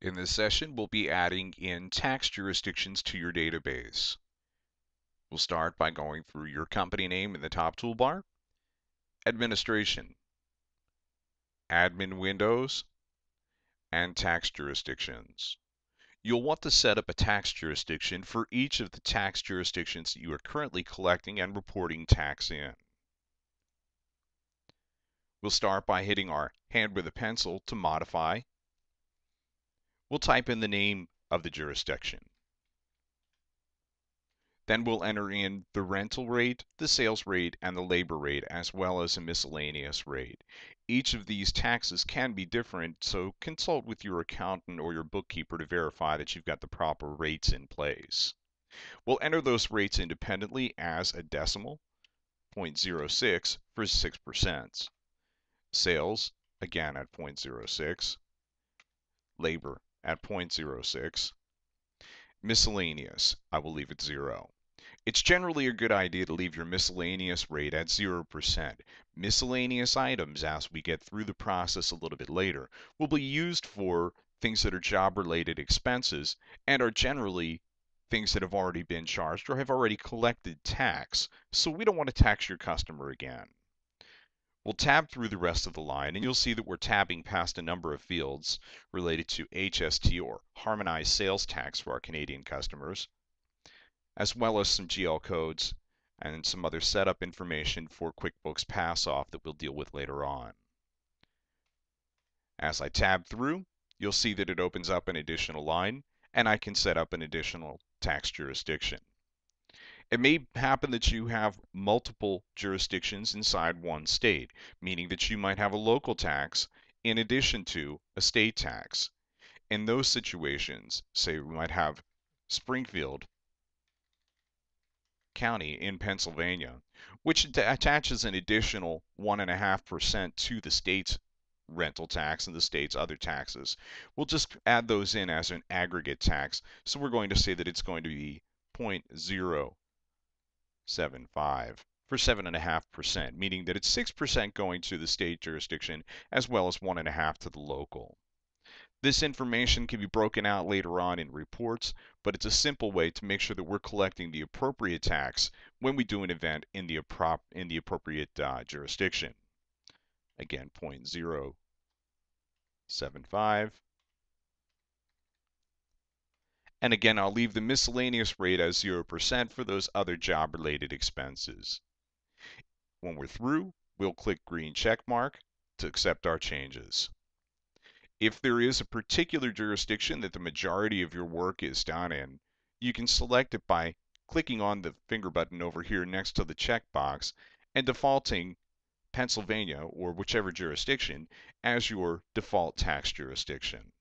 In this session, we'll be adding in tax jurisdictions to your database. We'll start by going through your company name in the top toolbar, Administration, Admin Windows, and Tax Jurisdictions. You'll want to set up a tax jurisdiction for each of the tax jurisdictions that you are currently collecting and reporting tax in. We'll start by hitting our hand with a pencil to modify. We'll type in the name of the jurisdiction. Then we'll enter in the rental rate, the sales rate, and the labor rate, as well as a miscellaneous rate. Each of these taxes can be different, so consult with your accountant or your bookkeeper to verify that you've got the proper rates in place. We'll enter those rates independently as a decimal, 0.06 for 6%. Sales, again at 0.06. Labor at 0.06. Miscellaneous, I will leave at 0. It's generally a good idea to leave your miscellaneous rate at 0%. Miscellaneous items, as we get through the process a little bit later, will be used for things that are job-related expenses and are generally things that have already been charged or have already collected tax, so we don't want to tax your customer again. We'll tab through the rest of the line, and you'll see that we're tabbing past a number of fields related to HST, or Harmonized Sales Tax, for our Canadian customers, as well as some GL codes and some other setup information for QuickBooks Pass-Off that we'll deal with later on. As I tab through, you'll see that it opens up an additional line, and I can set up an additional tax jurisdiction. It may happen that you have multiple jurisdictions inside one state, meaning that you might have a local tax in addition to a state tax. In those situations, say we might have Springfield County in Pennsylvania, which attaches an additional 1.5% to the state's rental tax and the state's other taxes. We'll just add those in as an aggregate tax. So we're going to say that it's going to be 0.075 for 7.5%, meaning that it's 6% going to the state jurisdiction as well as 1.5% to the local. This information can be broken out later on in reports, but it's a simple way to make sure that we're collecting the appropriate tax when we do an event in the appropriate jurisdiction. Again, 0.075. And again, I'll leave the miscellaneous rate as 0% for those other job-related expenses. When we're through, we'll click green check mark to accept our changes. If there is a particular jurisdiction that the majority of your work is done in, you can select it by clicking on the finger button over here next to the checkbox and defaulting Pennsylvania, or whichever jurisdiction, as your default tax jurisdiction.